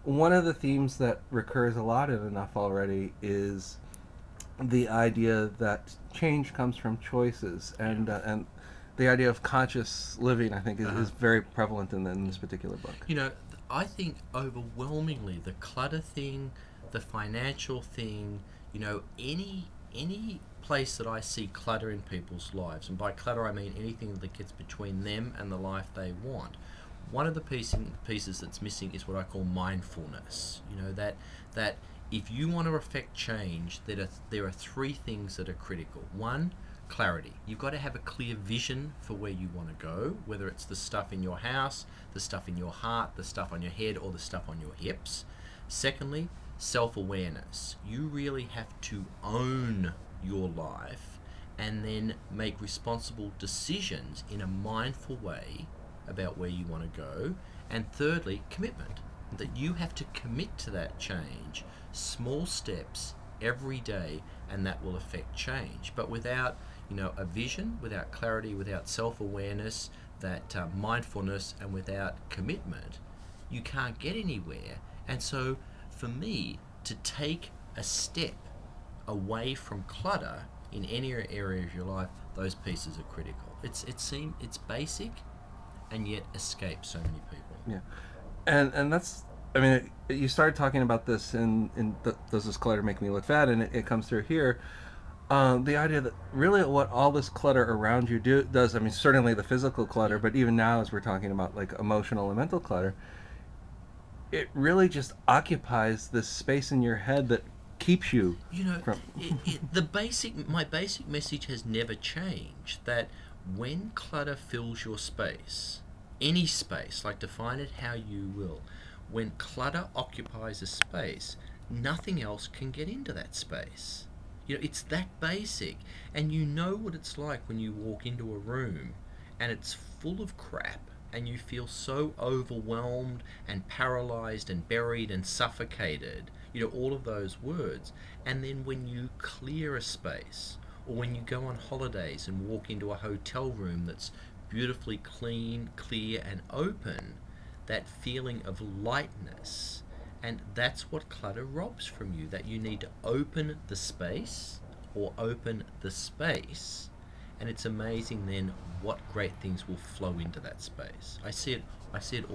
One of the themes that recurs a lot in Enough Already is the idea that change comes from choices, and the idea of conscious living, I think, Uh-huh. is very prevalent in this particular book. You know, I think overwhelmingly the clutter thing, the financial thing, any place that I see clutter in people's lives, and by clutter I mean anything that gets between them and the life they want. One of the pieces that's missing is what I call mindfulness. That if you want to affect change, there are three things that are critical. One, clarity. You've got to have a clear vision for where you want to go, whether it's the stuff in your house, the stuff in your heart, the stuff on your head, or the stuff on your hips. Secondly, self awareness. You really have to own your life and then make responsible decisions in a mindful way about where you want to go. And thirdly, commitment. That you have to commit to that change, small steps every day, and that will affect change. But without a vision, without clarity, without self-awareness, that mindfulness, and without commitment, you can't get anywhere. And so, for me, to take a step away from clutter in any area of your life, those pieces are critical. It's basic, and yet escapes so many people. Yeah, and that's, I mean, you started talking about this Does This Clutter Make Me Look Fat, and it comes through here. The idea that really what all this clutter around you does, I mean, certainly the physical clutter, Yeah. but even now as we're talking about like emotional and mental clutter, it really just occupies this space in your head that keeps you You know, from. my basic message has never changed. That when clutter fills your space, any space, like define it how you will, when clutter occupies a space, nothing else can get into that space. It's that basic. And you know what it's like when you walk into a room and it's full of crap and you feel so overwhelmed and paralyzed and buried and suffocated. All of those words. And then when you clear a space, or when you go on holidays and walk into a hotel room that's beautifully clean, clear, and open, that feeling of lightness. And that's what clutter robs from you, that you need to open the space or open the space. And it's amazing then what great things will flow into that space. I see it all